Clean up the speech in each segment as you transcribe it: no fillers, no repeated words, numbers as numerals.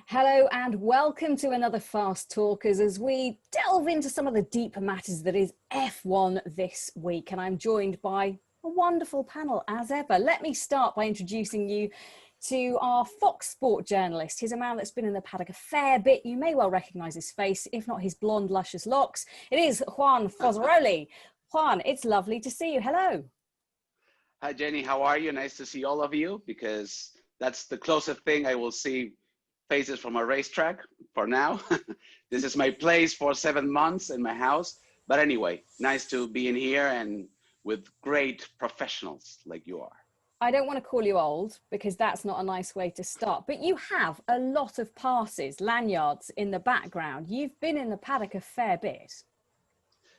Hello and welcome to another Fast Talkers as we delve into some of the deeper matters that is F1 this week. And I'm joined by a wonderful panel as ever. Let me start by introducing you to our Fox Sport journalist. He's a man that's been in the paddock a fair bit. You may well recognise his face, if not his blonde, luscious locks. It is Juan Foseroli. Juan, it's lovely to see you. Hello. Hi, Jenny. How are you? Nice to see all of you, because that's the closest thing I will see faces from a racetrack for now. This is my place for 7 months in my house. But anyway, nice to be in here and with great professionals like you are. I don't want to call you old because that's not a nice way to start, but you have a lot of passes, lanyards in the background. You've been in the paddock a fair bit.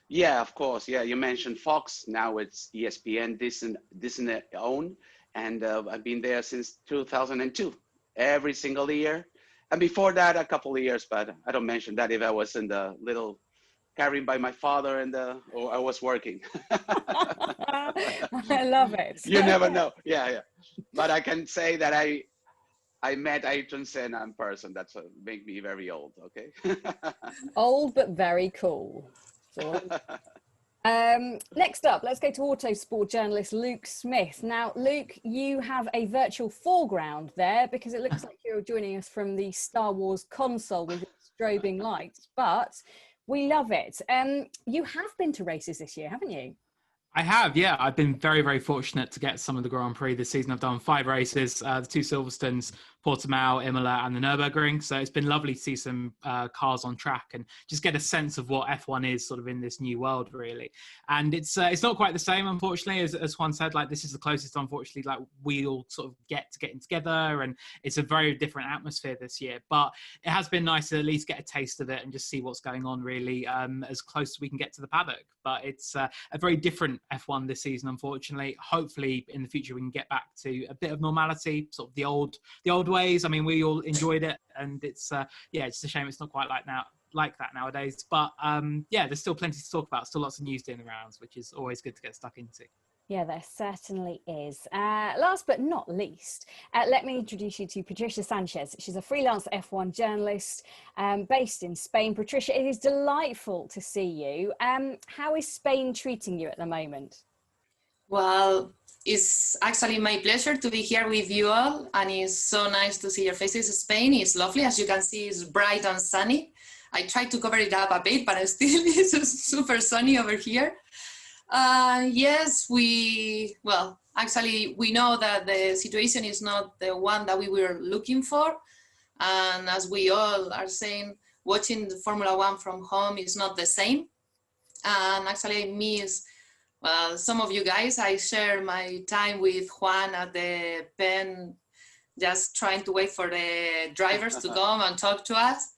Yeah, of course. Yeah, you mentioned Fox. Now it's ESPN, Disney owned. And I've been there since 2002, every single year. And before that, a couple of years, but I don't mention that if I was in the little carrying by my father or I was working. I love it. You never know. Yeah. But I can say that I met Ayrton Senna in person. That's what make me very old, okay? Old, but very cool. So, next up, let's go to Autosport journalist Luke Smith. Now, Luke, you have a virtual foreground there because it looks like you're joining us from the Star Wars console with its strobing lights, but we love it. You have been to races this year, haven't you? I have, yeah. I've been very, very fortunate to get some of the Grand Prix this season. I've done 5 races, the 2 Silverstones, Portimao, Imola and the Nürburgring. So it's been lovely to see some cars on track and just get a sense of what F1 is sort of in this new world, really. And it's not quite the same, unfortunately, as Juan said. Like, this is the closest, unfortunately, like we all sort of getting together, and it's a very different atmosphere this year. But it has been nice to at least get a taste of it and just see what's going on, really, as close as we can get to the paddock. But it's a very different F1 this season, unfortunately. Hopefully in the future we can get back to a bit of normality, sort of the old ways. I mean, we all enjoyed it, and it's it's a shame it's not quite like that nowadays. But there's still plenty to talk about, still lots of news doing the rounds, which is always good to get stuck into. Yeah, there certainly is. Last but not least, let me introduce you to Patricia Sanchez. She's a freelance F1 journalist based in Spain. Patricia, it is delightful to see you. How is Spain treating you at the moment? Well, it's actually my pleasure to be here with you all, and it's so nice to see your faces. Spain is lovely. As you can see, it's bright and sunny. I tried to cover it up a bit, but still it's super sunny over here. Yes, we know that the situation is not the one that we were looking for. And as we all are saying, watching the Formula One from home is not the same. And actually I miss, some of you guys. I share my time with Juan at the pen, just trying to wait for the drivers to come and talk to us.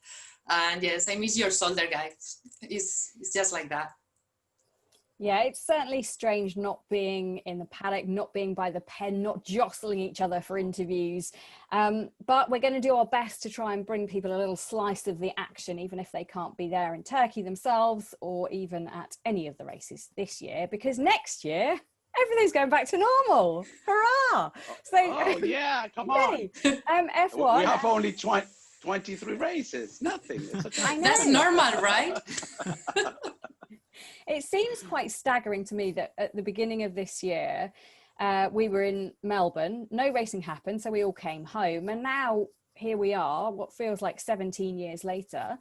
And yes, I miss your shoulder, guys. It's just like that. Yeah, it's certainly strange not being in the paddock, not being by the pen, not jostling each other for interviews. But we're going to do our best to try and bring people a little slice of the action, even if they can't be there in Turkey themselves or even at any of the races this year, because next year, everything's going back to normal. Hurrah! So, yeah, come on. F1. We have only 23 races, nothing. It's okay. I know. That's normal, right? It seems quite staggering to me that at the beginning of this year, we were in Melbourne, no racing happened, so we all came home. And now here we are, what feels like 17 years later,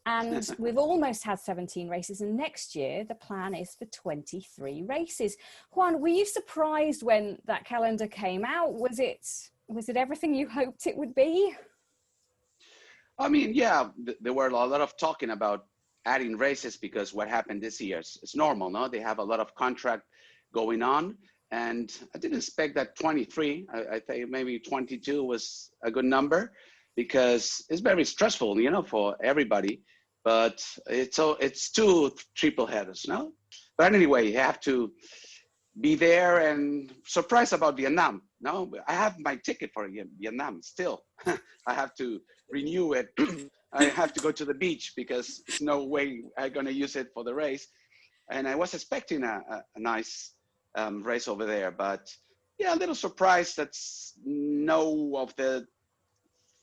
and we've almost had 17 races. And next year, the plan is for 23 races. Juan, were you surprised when that calendar came out? Was it everything you hoped it would be? I mean, yeah, there were a lot of talking about adding races because what happened this year is normal, no? They have a lot of contract going on, and I didn't expect that 23. I think maybe 22 was a good number because it's very stressful, for everybody. But it's 2 triple headers, no? But anyway, you have to be there, and surprised about Vietnam. No, I have my ticket for Vietnam still. I have to renew it. I have to go to the beach because there's no way I'm going to use it for the race. And I was expecting a nice race over there, but yeah, a little surprised that no of the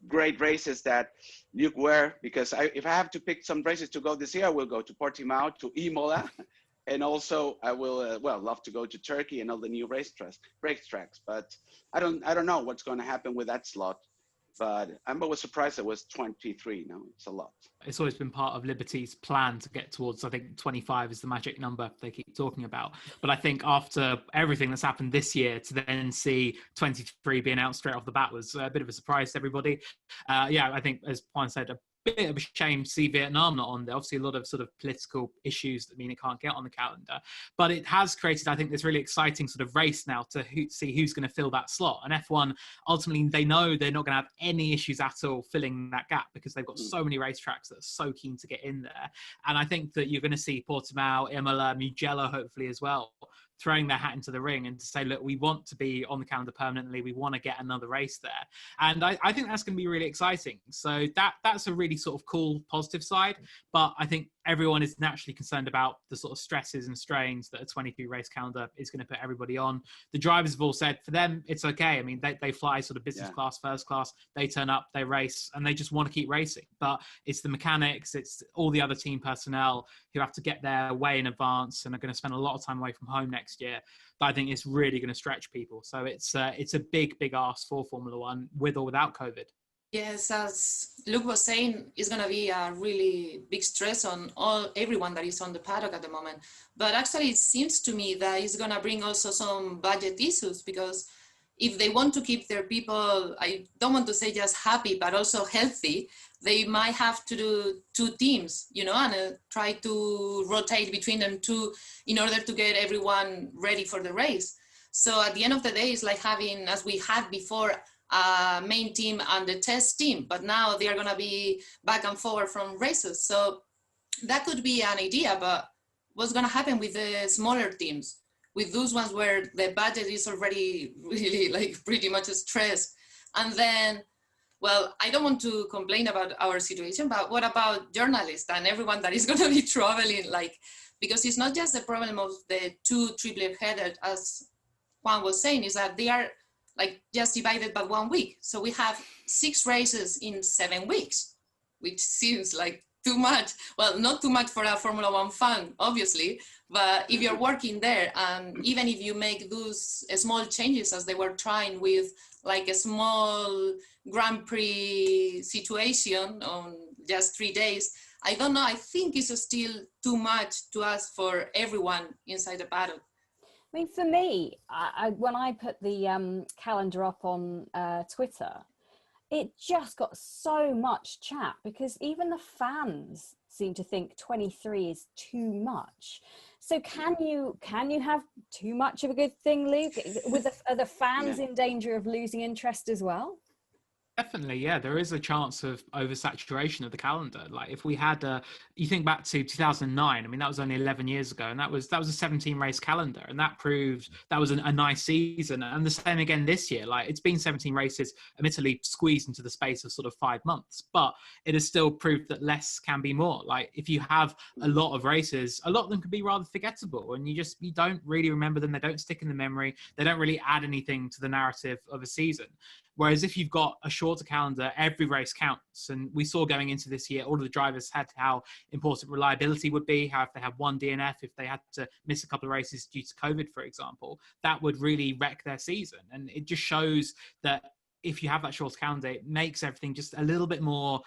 great races that Luke were, because if I have to pick some races to go this year, I will go to Portimao, to Imola, and also I will love to go to Turkey and all the new racetracks. But I don't know what's going to happen with that slot. But I'm always surprised it was 23. No, it's a lot. It's always been part of Liberty's plan to get towards, I think 25 is the magic number they keep talking about. But I think after everything that's happened this year, to then see 23 being out straight off the bat was a bit of a surprise to everybody. I think, as Juan said, a bit of a shame to see Vietnam not on there. Obviously, a lot of sort of political issues that mean it can't get on the calendar. But it has created, I think, this really exciting sort of race now to see who's going to fill that slot. And F1, ultimately, they know they're not going to have any issues at all filling that gap because they've got so many racetracks that are so keen to get in there. And I think that you're going to see Portimao, Imola, Mugello, hopefully as well, throwing their hat into the ring and to say, look, we want to be on the calendar permanently. We want to get another race there. And I think that's going to be really exciting. So that's a really sort of cool, positive side. But I think everyone is naturally concerned about the sort of stresses and strains that a 23 race calendar is going to put everybody on. The drivers have all said for them, it's okay. I mean, they fly sort of business class, first class, they turn up, they race, and they just want to keep racing. But it's the mechanics, it's all the other team personnel who have to get there way in advance and are going to spend a lot of time away from home next year. But I think it's really going to stretch people. So it's a big ask for Formula One with or without COVID. Yes, as Luke was saying, it's going to be a really big stress on everyone that is on the paddock at the moment. But actually, it seems to me that it's going to bring also some budget issues, because if they want to keep their people, I don't want to say just happy, but also healthy, they might have to do two teams, and try to rotate between them two in order to get everyone ready for the race. So at the end of the day, it's like having, as we had before, a main team and the test team, but now they are going to be back and forward from races. So that could be an idea, but what's going to happen with the smaller teams, with those ones where the budget is already really like pretty much stressed? And then, well, I don't want to complain about our situation, but what about journalists and everyone that is going to be traveling? Because it's not just the problem of the two triplet headed, as Juan was saying, is that they are just divided by 1 week. So we have 6 races in 7 weeks, which seems like too much. Well, not too much for a Formula One fan, obviously, but if you're working there, and even if you make those small changes as they were trying with a small Grand Prix situation on just 3 days, I don't know, I think it's still too much to ask for everyone inside the paddock. I mean, for me, when I put the calendar up on Twitter, it just got so much chat because even the fans seem to think 23 is too much. So can you have too much of a good thing, Luke? Are the fans in danger of losing interest as well? Definitely, yeah. There is a chance of oversaturation of the calendar. Like if we had, you think back to 2009. I mean, that was only 11 years ago, and that was a 17 race calendar, and that proved that was a nice season. And the same again this year. Like it's been 17 races, admittedly squeezed into the space of sort of 5 months, but it has still proved that less can be more. Like if you have a lot of races, a lot of them can be rather forgettable, and you don't really remember them. They don't stick in the memory. They don't really add anything to the narrative of a season. Whereas if you've got a shorter calendar, every race counts. And we saw going into this year, all of the drivers had how important reliability would be, how if they had one DNF, if they had to miss a couple of races due to COVID, for example, that would really wreck their season. And it just shows that if you have that shorter calendar, it makes everything just a little bit more,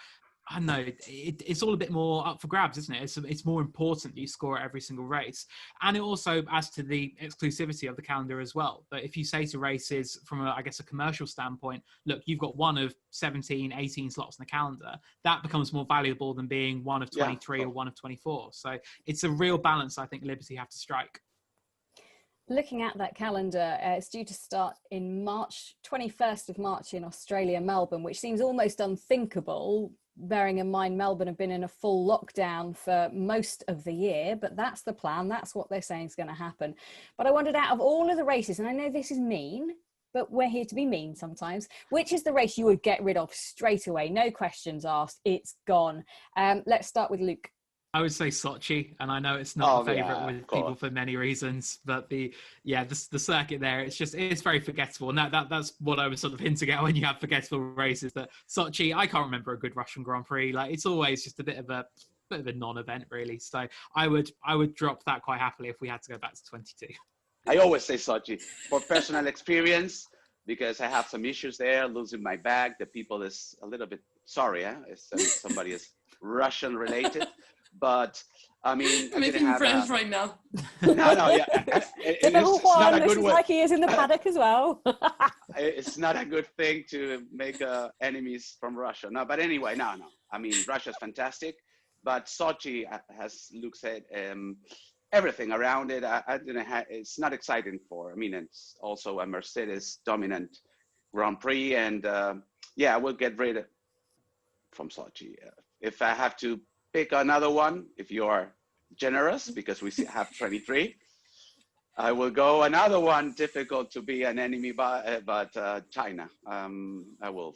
I don't know, it's all a bit more up for grabs, isn't it? It's more important that you score at every single race. And it also adds to the exclusivity of the calendar as well. But if you say to races from, a commercial standpoint, look, you've got one of 17, 18 slots in the calendar, that becomes more valuable than being one of 23 or one of 24. So it's a real balance I think Liberty have to strike. Looking at that calendar, it's due to start in March, 21st of March in Australia, Melbourne, which seems almost unthinkable, bearing in mind Melbourne have been in a full lockdown for most of the year, but that's the plan. That's what they're saying is going to happen. But I wondered, out of all of the races, and I know this is mean, but we're here to be mean sometimes, which is the race you would get rid of straight away? No questions asked. It's gone. Let's start with Luke. I would say Sochi, and I know it's not a favorite with course. people for many reasons, but the circuit there, it's very forgettable. And that's what I was sort of hinting at when you have forgettable races. That Sochi, I can't remember a good Russian Grand Prix. Like, it's always just a bit of a non-event, really. So I would drop that quite happily if we had to go back to 22. I always say Sochi for personal experience, because I have some issues there, losing my bag. The people is a little bit sorry, somebody is Russian related. But I mean, making friends right now. No, it's not a good way. Like he is in the paddock as well. It's not a good thing to make enemies from Russia. No, but anyway, no. I mean, Russia's fantastic, but Sochi, as Luke said, everything around it, it's not exciting for. I mean, it's also a Mercedes dominant Grand Prix, and I will get rid from Sochi if I have to pick another one, if you are generous, because we have 23. I will go another one, difficult to be an enemy, but China. I will,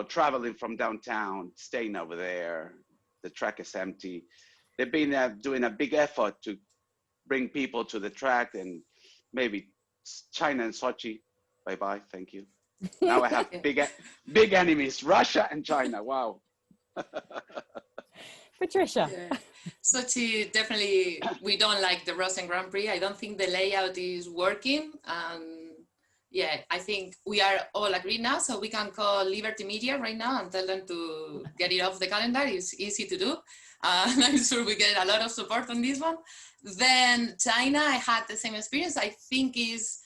traveling from downtown, staying over there. The track is empty. They've been doing a big effort to bring people to the track, and maybe China and Sochi, bye-bye, thank you. Now I have big enemies, Russia and China, wow. Patricia. Yeah. Sochi, definitely, we don't like the Russian Grand Prix. I don't think the layout is working. I think we are all agreed now, so we can call Liberty Media right now and tell them to get it off the calendar. It's easy to do. I'm sure we get a lot of support on this one. Then China, I had the same experience. I think is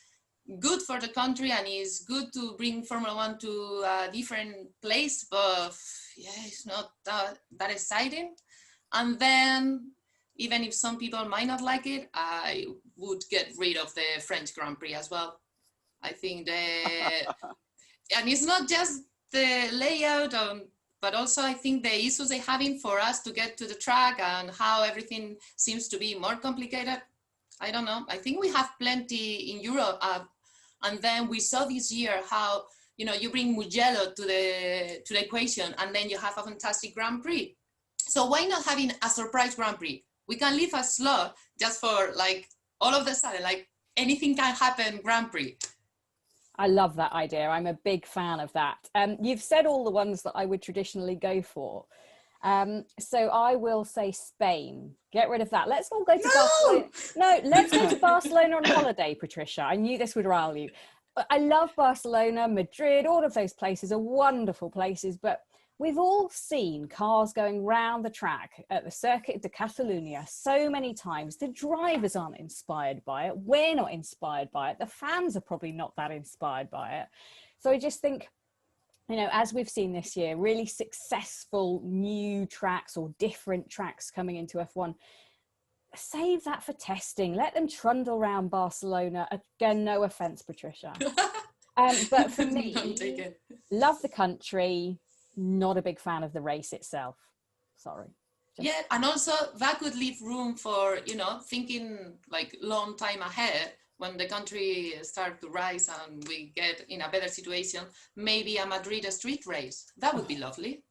good for the country and is good to bring Formula One to a different place, but it's not that exciting. And then, even if some people might not like it, I would get rid of the French Grand Prix as well. I think and it's not just the layout, but also I think the issues they're having for us to get to the track and how everything seems to be more complicated. I don't know. I think we have plenty in Europe. And then we saw this year how, you bring Mugello to the equation, and then you have a fantastic Grand Prix. So why not having a surprise Grand Prix? We can leave a slot just for all of the sudden, anything can happen Grand Prix. I love that idea. I'm a big fan of that. You've said all the ones that I would traditionally go for. So I will say Spain. Get rid of that. Let's all go to Barcelona. No, let's go to Barcelona on holiday, Patricia. I knew this would rile you. I love Barcelona, Madrid, all of those places are wonderful places, but we've all seen cars going round the track at the Circuit de Catalunya so many times. The drivers aren't inspired by it. We're not inspired by it. The fans are probably not that inspired by it. So I just think, as we've seen this year, really successful new tracks or different tracks coming into F1, save that for testing. Let them trundle around Barcelona. Again, no offense, Patricia. But for me, love the country, not a big fan of the race itself. Sorry. Yeah, and also that could leave room for, thinking long time ahead when the country starts to rise and we get in a better situation, maybe a Madrid street race. That would be lovely.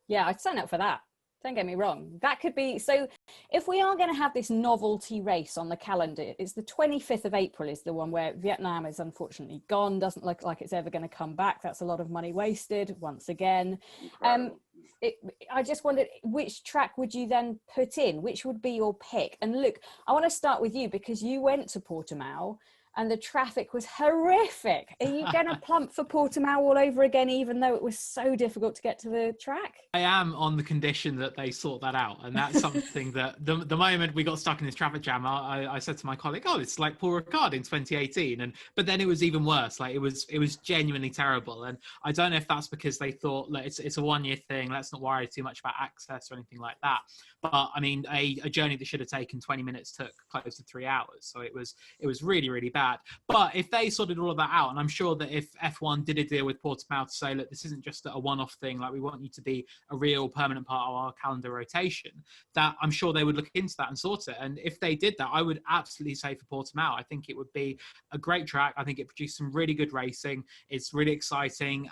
Yeah, I'd sign up for that. Don't get me wrong. That could be, so if we are going to have this novelty race on the calendar, it's the 25th of April is the one where Vietnam is unfortunately gone, doesn't look like it's ever going to come back. That's a lot of money wasted once again. I just wondered, which track would you then put in? Which would be your pick? And Luke, I want to start with you because you went to Portimao and the traffic was horrific. Are you going to plump for Portimao all over again, even though it was so difficult to get to the track? I am, on the condition that they sort that out. And that's something that the moment we got stuck in this traffic jam, I said to my colleague, it's like Paul Ricard in 2018. But then it was even worse. It was genuinely terrible. And I don't know if that's because they thought, look, it's a 1 year thing. Let's not worry too much about access or anything like that. But I mean, a journey that should have taken 20 minutes took close to 3 hours. So it was really, really bad. But if they sorted all of that out, and I'm sure that if F1 did a deal with Portimao to say, look, this isn't just a one-off thing, we want you to be a real permanent part of our calendar rotation, that I'm sure they would look into that and sort it. And if they did that, I would absolutely say for Portimao, I think it would be a great track. I think it produced some really good racing. It's really exciting.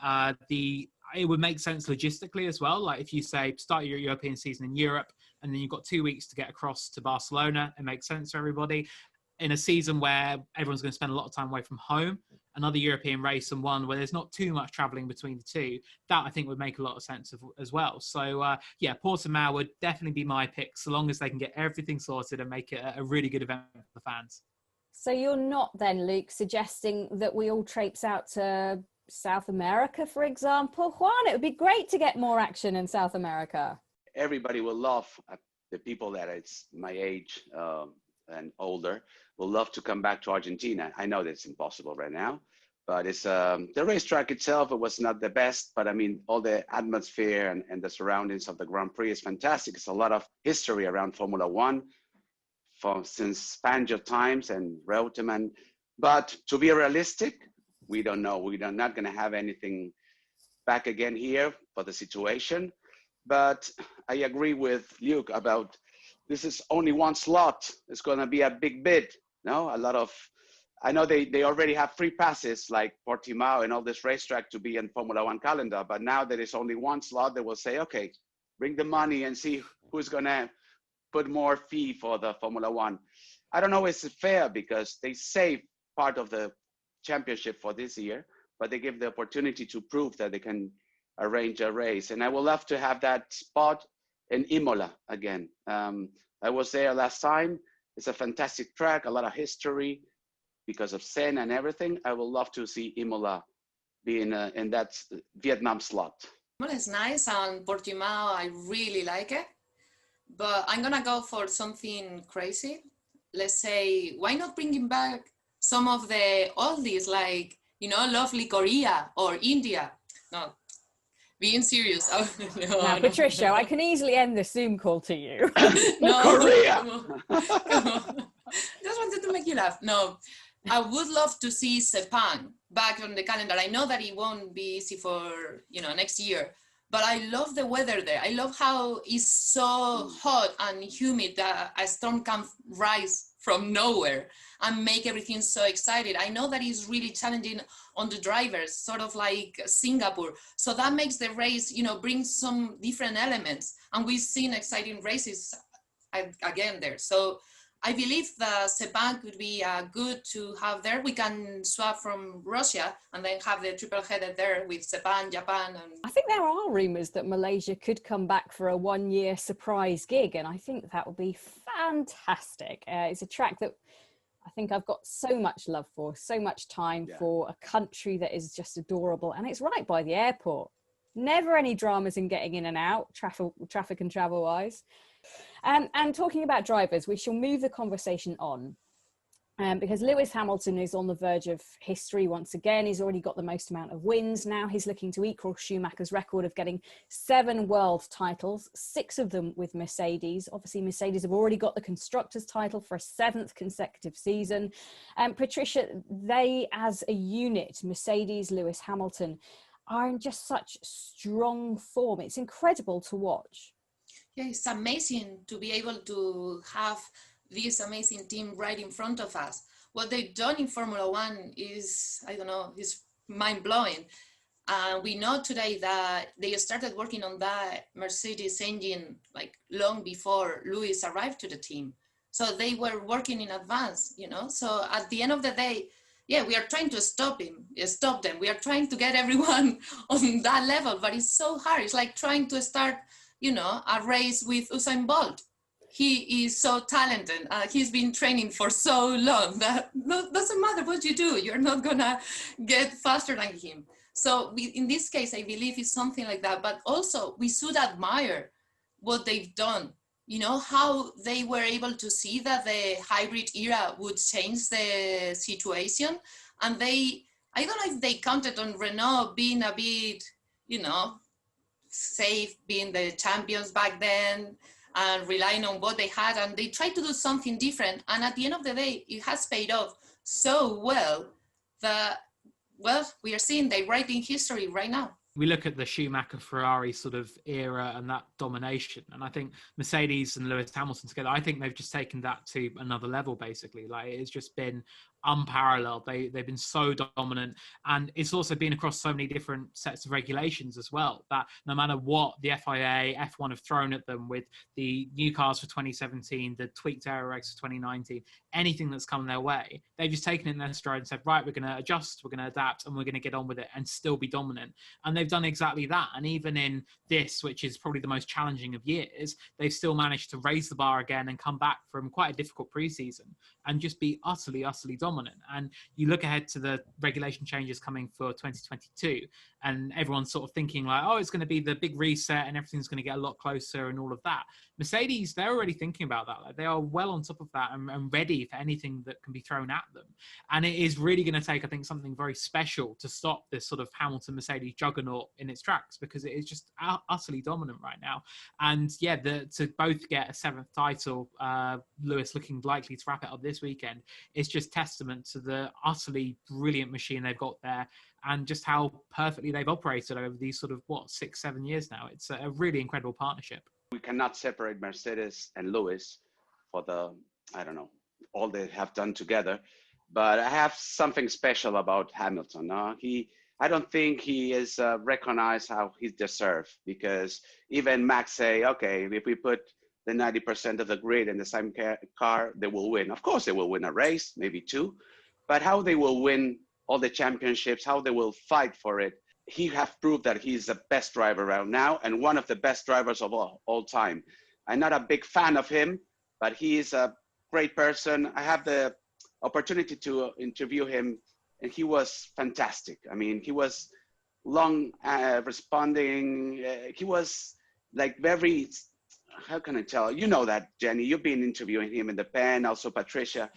It would make sense logistically as well. If you say start your European season in Europe, and then you've got 2 weeks to get across to Barcelona. It makes sense for everybody. In a season where everyone's going to spend a lot of time away from home, another European race and one where there's not too much traveling between the two, that I think would make a lot of sense as well. So yeah, Portimao would definitely be my pick, so long as they can get everything sorted and make it a really good event for the fans. So you're not then, Luke, suggesting that we all traipse out to South America, for example? Juan, it would be great to get more action in South America. Everybody will love, the people that it's my age and older will love to come back to Argentina. I know that it's impossible right now, but it's the racetrack itself, it was not the best, but I mean, all the atmosphere and the surroundings of the Grand Prix is fantastic. It's a lot of history around Formula One since Fangio times and Reutemann. But to be realistic, we don't know. We're not going to have anything back again here for the situation. But I agree with Luke about this is only one slot. It's going to be a big bid. No, a lot of, I know they already have free passes like Portimao and all this racetrack to be in Formula One calendar. But now there is only one slot, they will say, okay, bring the money and see who's going to put more fee for the Formula One. I don't know if it's fair because they save part of the championship for this year, but they give the opportunity to prove that they can arrange a race. And I would love to have that spot in Imola again. I was there last time. It's a fantastic track, a lot of history because of Senna and everything. I would love to see Imola be in that Vietnam slot. Imola is nice, and Portimao, I really like it. But I'm gonna go for something crazy. Let's say, why not bringing back some of the oldies, like, you know, lovely Korea or India? No, being serious. Oh, Now, Patricia, I can easily end the Zoom call to you. No, Korea. come on. Just wanted to make you laugh. No, I would love to see Sepang back on the calendar. I know that it won't be easy for, you know, next year, but I love the weather there. I love how it's so hot and humid that a storm can rise from nowhere and make everything so excited. I know that it's really challenging on the drivers, sort of like Singapore. So that makes the race, you know, bring some different elements. And we've seen exciting races again there. So I believe the Sepang could be good to have there. We can swap from Russia and then have the triple header there with Sepang, Japan. And I think there are rumours that Malaysia could come back for a one-year surprise gig, and I think that would be fantastic. It's a track that I think I've got so much love for, so much time for, a country that is just adorable, and it's right by the airport. Never any dramas in getting in and out, traffic and travel-wise. And talking about drivers, we shall move the conversation on because Lewis Hamilton is on the verge of history once again. He's already got the most amount of wins. Now he's looking to equal Schumacher's record of getting 7 world titles, 6 of them with Mercedes. Obviously, Mercedes have already got the Constructors' title for a 7th consecutive season. Patricia, they as a unit, Mercedes, Lewis Hamilton, are in just such strong form. It's incredible to watch. Yeah, it's amazing to be able to have this amazing team right in front of us. What they've done in Formula One is, I don't know, is mind-blowing. We know today that they started working on that Mercedes engine like long before Lewis arrived to the team. So they were working in advance, you know. So at the end of the day, yeah, we are trying to stop them. We are trying to get everyone on that level, but it's so hard. It's like trying to start, you know, a race with Usain Bolt. He is so talented. He's been training for so long that doesn't matter what you do, you're not gonna get faster than him. So in this case, I believe it's something like that. But also, we should admire what they've done. You know, how they were able to see that the hybrid era would change the situation. And I don't know if they counted on Renault being a bit, you know, safe, being the champions back then and relying on what they had. And they tried to do something different. And at the end of the day, it has paid off so well that, well, we are seeing they writing history right now. We look at the Schumacher Ferrari sort of era and that domination, and I think Mercedes and Lewis Hamilton together, I think they've just taken that to another level basically. Like, it's just been unparalleled. They've been so dominant, and it's also been across so many different sets of regulations as well, that no matter what the FIA, F1 have thrown at them with the new cars for 2017, the tweaked aero regs for 2019, anything that's come their way, they've just taken it in their stride and said, right, we're going to adjust, we're going to adapt, and we're going to get on with it and still be dominant. And they've done exactly that. And even in this, which is probably the most challenging of years, they've still managed to raise the bar again and come back from quite a difficult preseason and just be utterly dominant. And you look ahead to the regulation changes coming for 2022, and everyone's sort of thinking like, oh, it's going to be the big reset and everything's going to get a lot closer and all of that. Mercedes, they're already thinking about that. Like, they are well on top of that and ready for anything that can be thrown at them. And it is really going to take, I think, something very special to stop this sort of Hamilton-Mercedes juggernaut in its tracks, because it is just utterly dominant right now. And yeah, to both get a 7th title, Lewis looking likely to wrap it up this weekend, is just testament to the utterly brilliant machine they've got there, and just how perfectly they've operated over these sort of, 6-7 years now. It's a really incredible partnership. We cannot separate Mercedes and Lewis for all they have done together. But I have something special about Hamilton. I don't think he is recognized how he deserves, because even Max say, okay, if we put the 90% of the grid in the same car, they will win. Of course, they will win a race, maybe 2, but how they will win all the championships, how they will fight for it. He has proved that he's the best driver around now and one of the best drivers of all time. I'm not a big fan of him, but he is a great person. I have the opportunity to interview him, and he was fantastic. I mean, he was long responding. He was like very, how can I tell? You know that, Jenny. You've been interviewing him in the pen, also Patricia.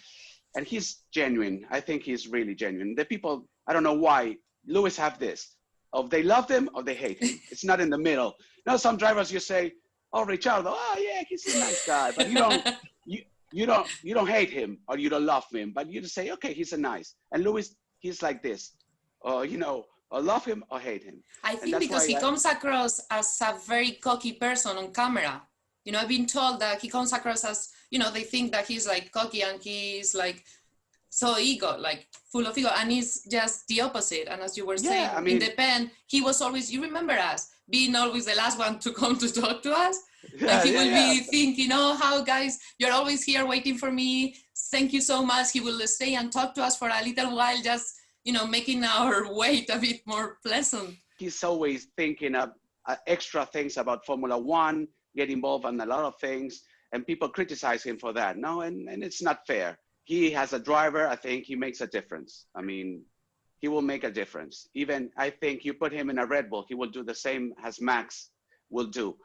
And he's genuine. I think he's really genuine. The people, I don't know why, Lewis have this. Of they love him or they hate him. It's not in the middle. You know, some drivers you say, oh, Ricciardo, oh yeah, he's a nice guy. But you don't hate him or you don't love him. But you just say, okay, he's a nice. And Lewis, he's like this. Or, or love him or hate him. I think because he comes across as a very cocky person on camera. I've been told that he comes across as, they think that he's like cocky and he's like so full of ego, and he's just the opposite. And as you were saying, in the pen, he was always, you remember us, being always the last one to come to talk to us. And he will be thinking, how guys, you're always here waiting for me. Thank you so much. He will stay and talk to us for a little while, just, making our wait a bit more pleasant. He's always thinking of extra things about Formula One, get involved in a lot of things, and people criticize him for that. No, and it's not fair. He has a driver, I think he makes a difference. I mean, he will make a difference. Even, I think you put him in a Red Bull, he will do the same as Max will do.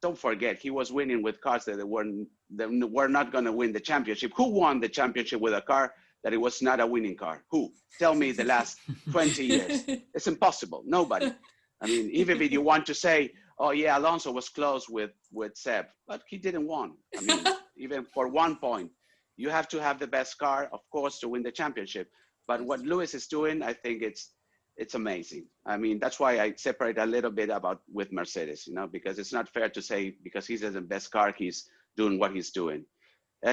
Don't forget, he was winning with cars that were not going to win the championship. Who won the championship with a car that it was not a winning car? Who? Tell me the last 20 years. It's impossible. Nobody. I mean, even if you want to say, oh yeah, Alonso was close with Seb, but he didn't win. I mean, even for 1 point, you have to have the best car, of course, to win the championship. But what Lewis is doing, I think it's amazing. I mean, that's why I separate a little bit with Mercedes, because it's not fair to say because he's the best car, he's doing what he's doing.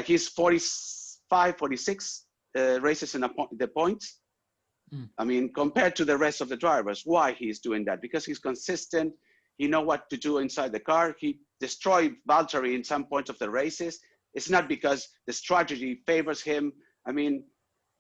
He's 45, 46 races in the points. I mean, compared to the rest of the drivers, why he's doing that? Because he's consistent. He knows what to do inside the car. He destroyed Valtteri in some points of the races. It's not because the strategy favors him. I mean,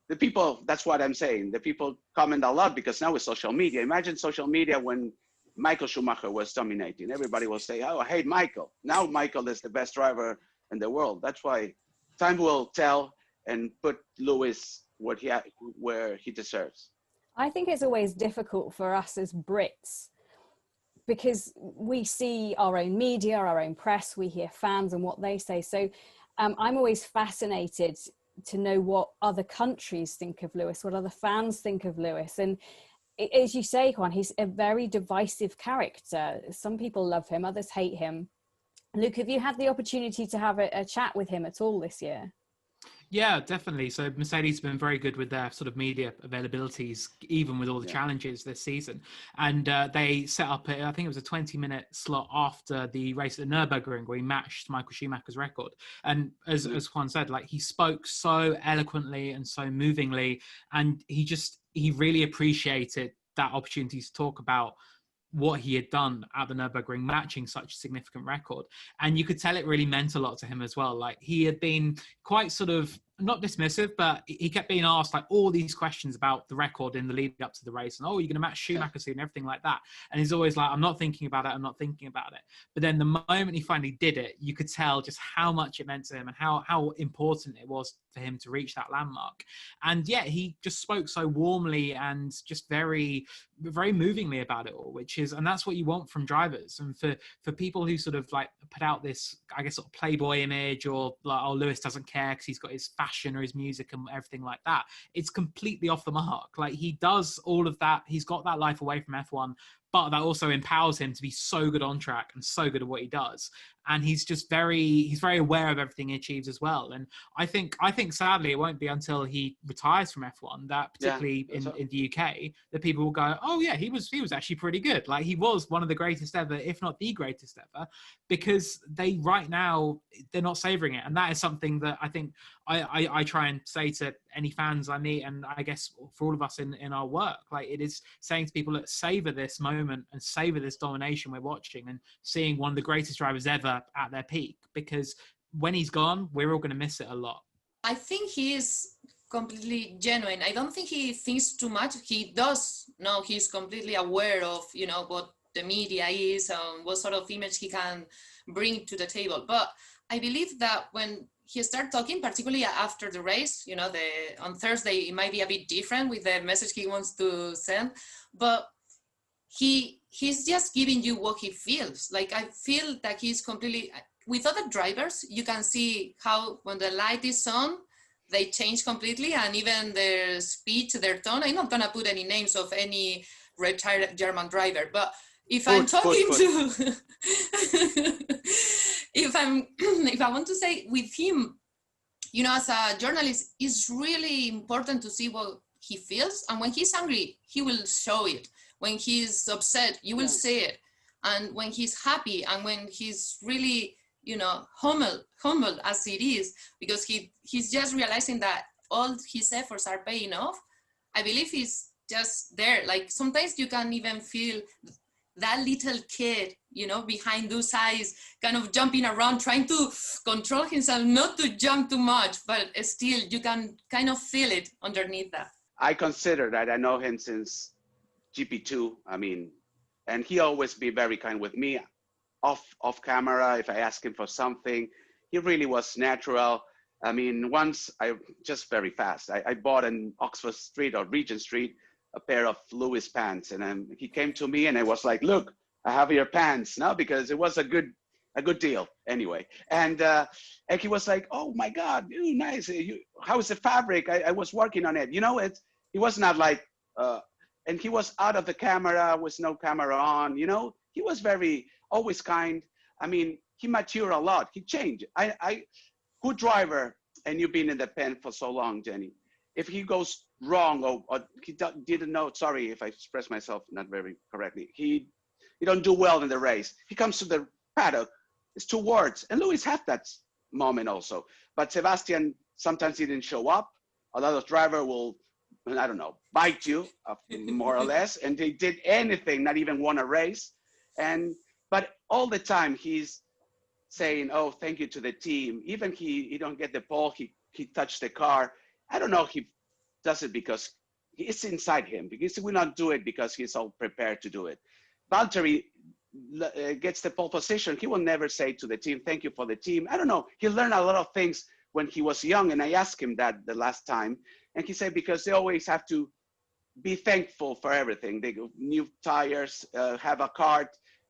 the people, that's what I'm saying. The people comment a lot because now with social media. Imagine social media when Michael Schumacher was dominating. Everybody will say, oh, I hate Michael. Now Michael is the best driver in the world. That's why time will tell and put Lewis where he deserves. I think it's always difficult for us as Brits because we see our own media, our own press, we hear fans and what they say. So I'm always fascinated to know what other countries think of Lewis, what other fans think of Lewis. And as you say, Juan, he's a very divisive character. Some people love him, others hate him. Luke, have you had the opportunity to have a chat with him at all this year? Yeah, definitely. So Mercedes have been very good with their sort of media availabilities, even with all the challenges this season. And they set up, I think it was a 20-minute slot after the race at the Nürburgring where he matched Michael Schumacher's record. And as Juan said, like he spoke so eloquently and so movingly, and he really appreciated that opportunity to talk about what he had done at the Nürburgring, matching such a significant record. And you could tell it really meant a lot to him as well. Like he had been quite sort of not dismissive, but he kept being asked like all these questions about the record in the lead up to the race. And, oh, you're going to match Schumacher soon and everything like that. And he's always like, I'm not thinking about it. I'm not thinking about it. But then the moment he finally did it, you could tell just how much it meant to him and how important it was for him to reach that landmark. And yeah, he just spoke so warmly and just very, very movingly about it all, and that's what you want from drivers. And for people who sort of like put out this, I guess, sort of playboy image, or like, oh, Lewis doesn't care because he's got his fashion or his music and everything like that, it's completely off the mark. Like he does all of that. He's got that life away from F1, but that also empowers him to be so good on track and so good at what he does. And he's very aware of everything he achieves as well. And I think sadly it won't be until he retires from F1 that, particularly in the UK, that people will go, oh yeah, he was actually pretty good. Like he was one of the greatest ever, if not the greatest ever, because right now they're not savoring it. And that is something that I think I try and say to any fans I meet, and I guess for all of us in our work, like it is saying to people that savor this moment and savor this domination we're watching and seeing one of the greatest drivers ever at their peak, because when he's gone, we're all going to miss it a lot. I think he is completely genuine. I don't think he thinks too much. He does know, he's completely aware of, what the media is and what sort of image he can bring to the table. But I believe that when he started talking, particularly after the race, on Thursday, it might be a bit different with the message he wants to send, but he's just giving you what he feels. Like, I feel that he's completely, with other drivers, you can see how when the light is on, they change completely, and even their speech, their tone. I'm not gonna put any names of any retired German driver, but if I'm talking to, if I want to say with him, as a journalist, it's really important to see what he feels, and when he's angry, he will show it. When he's upset, you will see it, and when he's happy, and when he's really, humble as it is, because he's just realizing that all his efforts are paying off. I believe he's just there. Like sometimes you can even feel that little kid, behind those eyes, kind of jumping around, trying to control himself not to jump too much, but still you can kind of feel it underneath that. I consider that. I know him since GP2. And he always be very kind with me. Off camera, if I ask him for something, he really was natural. Once just very fast, I bought in Oxford Street or Regent Street a pair of Lewis pants, and he came to me and I was like, look, I have your pants now, because it was a good deal anyway. And he was like, oh my God, nice. How's the fabric? I was working on it. He was not like, and he was out of the camera with no camera on, he was always kind. He matured a lot. He changed. Good driver, and you've been in the pen for so long, Jenny. If he goes wrong or he didn't know, sorry if I expressed myself not very correctly, he don't do well in the race. He comes to the paddock, it's 2 words. And Lewis had that moment also. But Sebastian, sometimes he didn't show up. A lot of driver will, I don't know, bite you, more or less. And they did anything, not even won a race. But all the time he's saying, oh, thank you to the team. Even he don't get the pole, he touched the car. I don't know if he does it because it's inside him, because he will not do it because he's all prepared to do it. Valtteri gets the pole position. He will never say to the team, thank you for the team. I don't know. He learned a lot of things when he was young, and I asked him that the last time. And he said, because they always have to be thankful for everything. They go new tires, have a cart,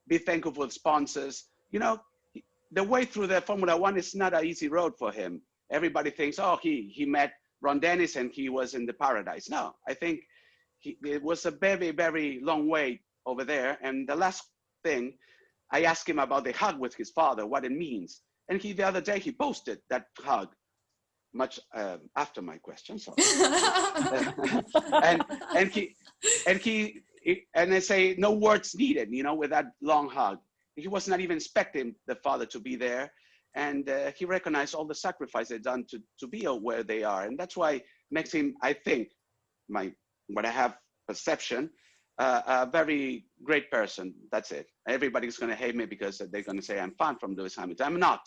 be thankful for sponsors. The way through the Formula One is not an easy road for him. Everybody thinks, oh, he met Ron Dennis and he was in the paradise. No, I think it was a very, very long way over there. And the last thing, I asked him about the hug with his father, what it means. And the other day he posted that hug. much after my question. Sorry. and they say no words needed, you know, with that long hug. He was not even expecting the father to be there, and he recognized all the sacrifice they've done to be where they are, and that's why makes him, I think, what I have perception, a very great person. That's it. Everybody's going to hate me because they're going to say I'm fan from Lewis Hamilton. I'm not,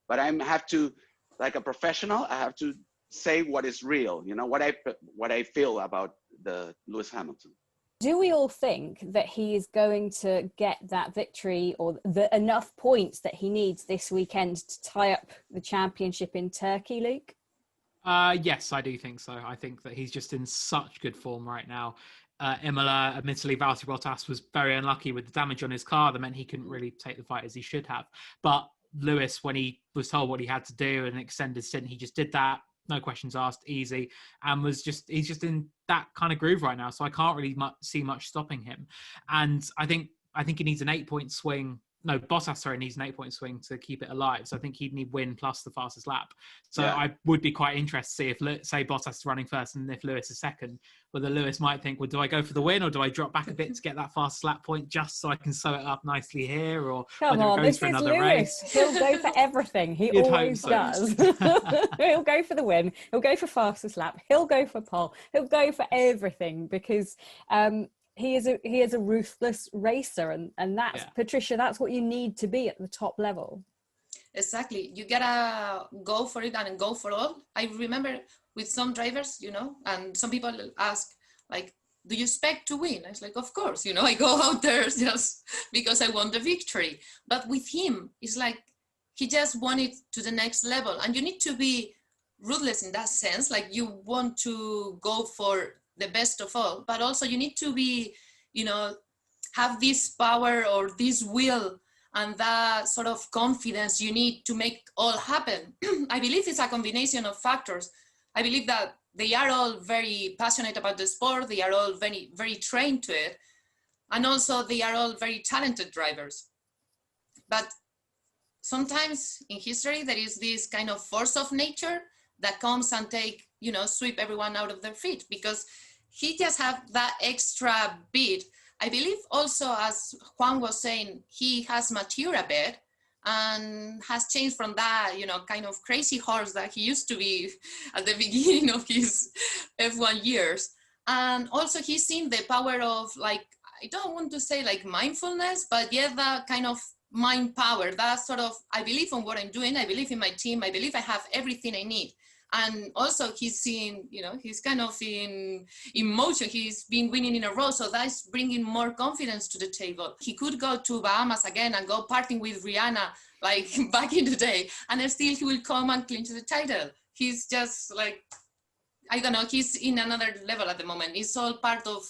but I have to, like a professional, I have to say what is real. You know, what I feel about the Lewis Hamilton. Do we all think that he is going to get that victory or enough points that he needs this weekend to tie up the championship in Turkey, Luke? Yes, I do think so. I think that he's just in such good form right now. Imola, admittedly, Valtteri Bottas was very unlucky with the damage on his car. That meant he couldn't really take the fight as he should have. But Lewis, when he was told what he had to do, an extended stint, he just did that. No questions asked, easy, and he's just in that kind of groove right now. So I can't really see much stopping him. And I think he needs an 8-point swing. No, Bottas, needs an 8-point swing to keep it alive. So I think he'd need win plus the fastest lap. So yeah. I would be quite interested to see if, say, Bottas is running first and if Lewis is second, whether Lewis might think, well, do I go for the win or do I drop back a bit to get that fastest lap point just so I can sew it up nicely here? Or come whether on, it goes this for is another Lewis. race. He'll go for everything. He always does. He'll go for the win. He'll go for fastest lap. He'll go for pole. He'll go for everything because he is a ruthless racer, and that's Patricia. That's what you need to be at the top level. Exactly. You gotta go for it and go for all. I remember with some drivers, you know, and some people ask, like, do you expect to win? I was like, of course, you know, I go out there just because I want the victory. But with him, it's like he just won it to the next level, and you need to be ruthless in that sense. Like, you want to go for the best of all, but also you need to be, you know, have this power or this will and that sort of confidence you need to make all happen. I believe it's a combination of factors. I believe that they are all very passionate about the sport. They are all very, very trained to it. And also they are all very talented drivers. But sometimes in history, there is this kind of force of nature that comes and sweep everyone out of their feet, because he just have that extra bit. I believe also, as Juan was saying, he has matured a bit and has changed from that, kind of crazy horse that he used to be at the beginning of his F1 years. And also he's seen the power of, like, I don't want to say like mindfulness, but yeah, that kind of mind power, that sort of, I believe in what I'm doing, I believe in my team, I believe I have everything I need. And also he's seen, he's kind of in motion. He's been winning in a row. So that's bringing more confidence to the table. He could go to Bahamas again and go partying with Rihanna, like back in the day, and still he will come and clinch the title. He's just like, I don't know, he's in another level at the moment. It's all part of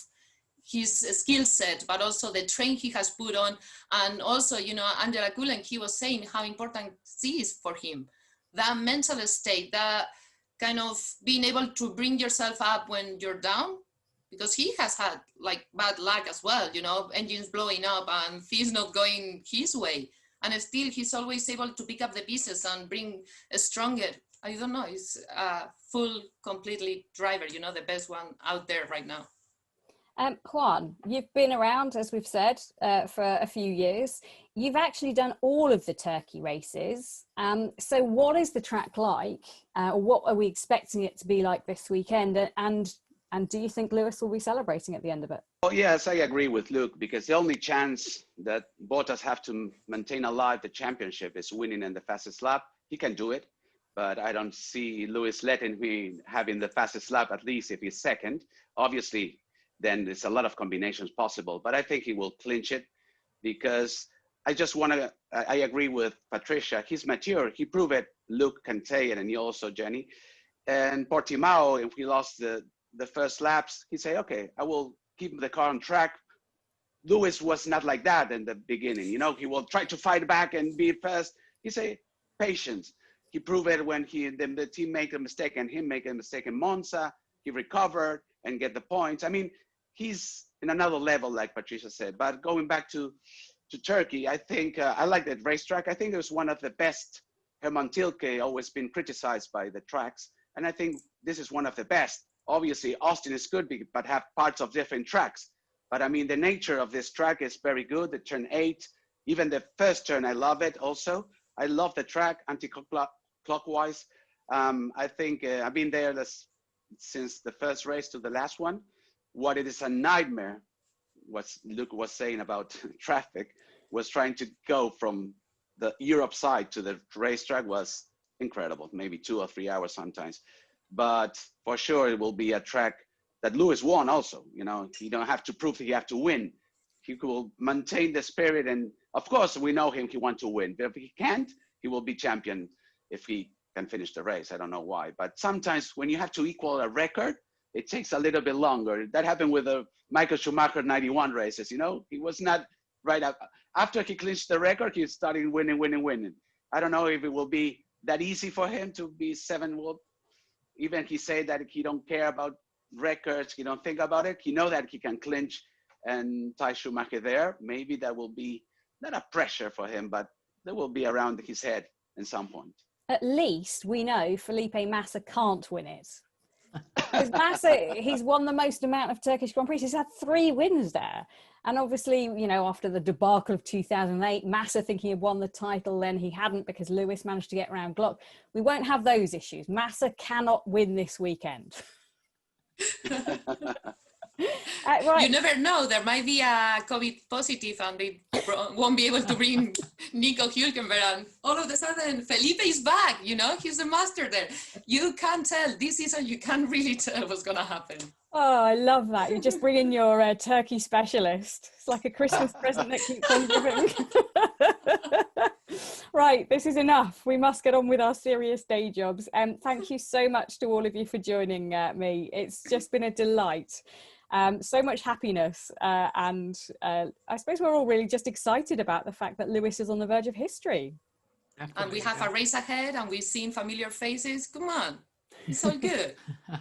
his skill set, but also the train he has put on. And also, Angela Cullen, he was saying how important this is for him. That mental state, that kind of being able to bring yourself up when you're down, because he has had like bad luck as well, engines blowing up and things not going his way. And still he's always able to pick up the pieces and bring a stronger, I don't know, he's a full, completely driver, the best one out there right now. Juan, you've been around, as we've said, for a few years. You've actually done all of the Turkey races. So what is the track like? What are we expecting it to be like this weekend? And do you think Lewis will be celebrating at the end of it? Oh, yes, I agree with Luke, because the only chance that Bottas have to maintain alive the championship is winning in the fastest lap. He can do it, but I don't see Lewis letting me having the fastest lap, at least if he's second. Obviously, then there's a lot of combinations possible, but I think he will clinch it, because I agree with Patricia. He's mature. He proved it. Luke can say it, and you also, Jenny. And Portimao, if we lost the first laps, he say, okay, I will keep the car on track. Lewis was not like that in the beginning. He will try to fight back and be fast. He say, patience. He proved it when the team make a mistake and him make a mistake in Monza. He recovered and get the points. I mean, he's in another level, like Patricia said. But going back to Turkey, I think I like that racetrack. I think it was one of the best. Herman Tilke always been criticized by the tracks, And I think this is one of the best. Obviously, Austin is good, but have parts of different tracks. But I mean, the nature of this track is very good. The turn 8, even the first turn, I love it also. I love the track anti-clockwise. I think I've been there since the first race to the last one. What it is a nightmare, what Luke was saying about traffic, was trying to go from the Europe side to the racetrack was incredible, maybe 2 or 3 hours sometimes. But for sure, it will be a track that Lewis won also. You know, you don't have to prove he have to win. He will maintain the spirit. And of course, we know him, he wants to win. But if he can't, he will be champion if he can finish the race. I don't know why. But sometimes when you have to equal a record, it takes a little bit longer. That happened with the Michael Schumacher 91 races, you know? He was not right up. After he clinched the record, he started winning. I don't know if it will be that easy for him to be 7. Well, even he said that he don't care about records, he don't think about it. He know that he can clinch and tie Schumacher there. Maybe that will be not a pressure for him, but that will be around his head at some point. At least we know Felipe Massa can't win it. Because Massa, he's won the most amount of Turkish Grand Prix. He's had 3 wins there. And obviously, you know, after the debacle of 2008, Massa thinking he had won the title, then he hadn't because Lewis managed to get around Glock. We won't have those issues. Massa cannot win this weekend. Right. You never know. There might be a COVID positive and they won't be able to bring Nico Hülkenberg. And all of a sudden, Felipe is back. You know, he's the master there. You can't tell. This season, you can't really tell what's going to happen. Oh, I love that. You just bring in your turkey specialist. It's like a Christmas present that keeps on giving. Right, this is enough. We must get on with our serious day jobs. Thank you so much to all of you for joining me. It's just been a delight. So much happiness. And I suppose we're all really just excited about the fact that Lewis is on the verge of history. Definitely, and we have a race ahead and we've seen familiar faces. Come on. It's all good.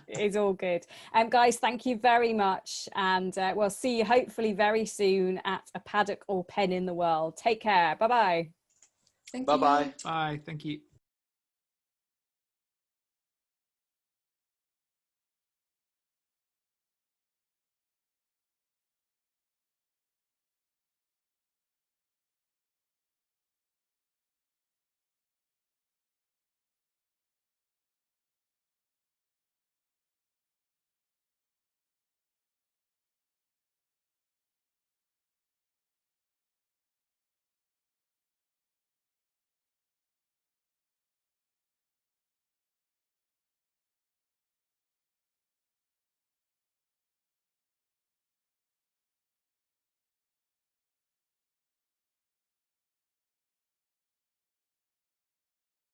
It's all good. Guys, thank you very much. And we'll see you hopefully very soon at a paddock or pen in the world. Take care. Bye-bye. Thank you. Bye-bye. Bye. Thank you.